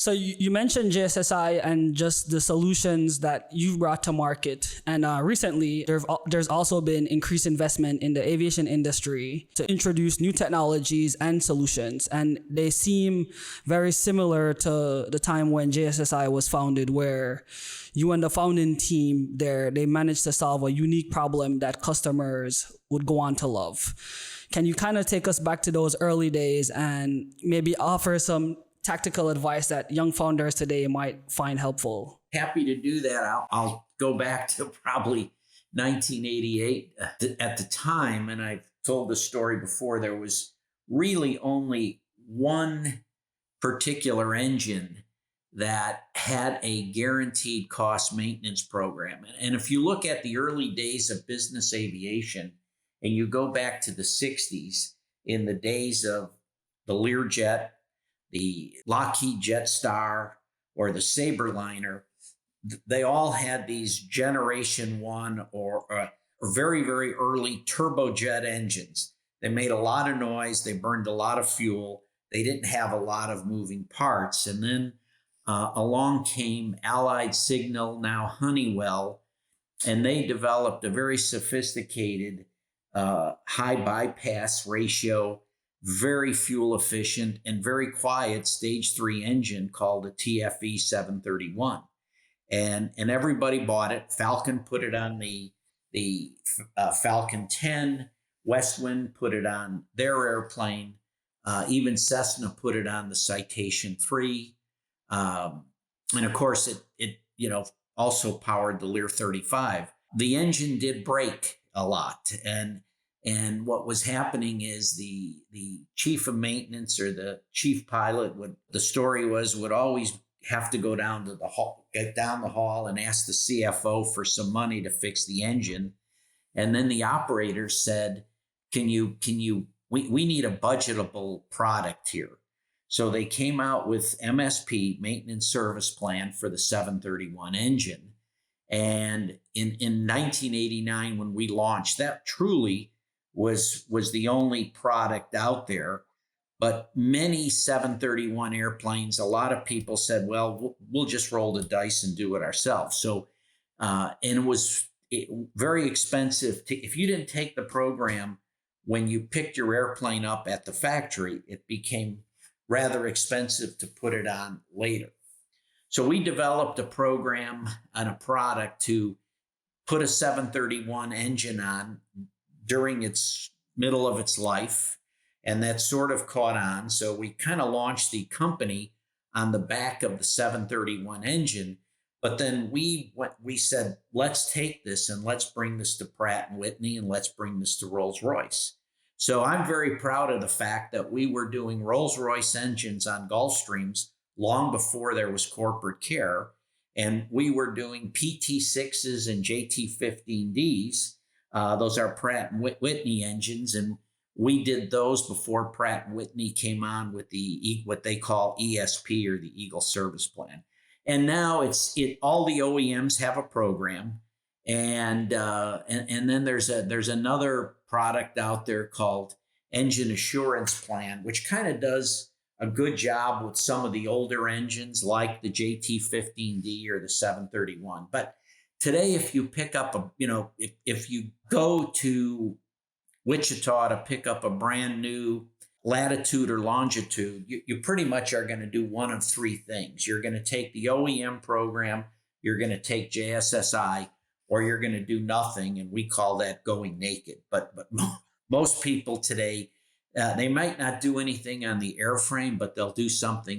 So you mentioned JSSI and just the solutions that you've brought to market. And recently, there's also been increased investment in the aviation industry to introduce new technologies and solutions. And they seem very similar to the time when JSSI was founded, where you and the founding team there, they managed to solve a unique problem that customers would go on to love. Can you kind of take us back to those early days and maybe offer some tactical advice that young founders today might find helpful? Happy to do that. I'll go back to probably 1988 at the time. And I've told the story before. There was really only one particular engine that had a guaranteed cost maintenance program. And if you look at the early days of business aviation and you go back to the 60s, in the days of the Learjet, the Lockheed Jetstar, or the Sabreliner, they all had these Generation 1 or very, very early turbojet engines. They made a lot of noise. They burned a lot of fuel. They didn't have a lot of moving parts. And then along came Allied Signal, now Honeywell, and they developed a very sophisticated high bypass ratio, very fuel efficient and very quiet stage 3 engine called a TFE 731. And everybody bought it. Falcon put it on the Falcon 10. Westwind put it on their airplane. Even Cessna put it on the Citation 3. And of course, it also powered the Lear 35. The engine did break a lot. And what was happening is the chief of maintenance or the chief pilot would always have to go down to the hall, get down the hall and ask the CFO for some money to fix the engine. And then the operator said, we need a budgetable product here. So they came out with MSP, maintenance service plan, for the 731 engine. And in 1989, when we launched, that truly was the only product out there. But many 731 airplanes, a lot of people said, well, we'll just roll the dice and do it ourselves. So, and it was very expensive. If you didn't take the program when you picked your airplane up at the factory, it became rather expensive to put it on later. So we developed a program and a product to put a 731 engine on during its middle of its life, and that sort of caught on. So we kind of launched the company on the back of the 731 engine, but then we said, let's take this and let's bring this to Pratt & Whitney and let's bring this to Rolls-Royce. So I'm very proud of the fact that we were doing Rolls-Royce engines on Gulfstreams long before there was corporate care, and we were doing PT6s and JT15Ds. Those are Pratt & Whitney engines, and we did those before Pratt & Whitney came on with what they call ESP, or the Eagle Service Plan. And now all the OEMs have a program, and then there's another product out there called Engine Assurance Plan, which kind of does a good job with some of the older engines like the JT15D or the 731. But today, if you pick up if you go to Wichita to pick up a brand new Latitude or Longitude, you pretty much are going to do one of three things. You're going to take the OEM program, you're going to take JSSI, or you're going to do nothing, and we call that going naked. But most people today, they might not do anything on the airframe, but they'll do something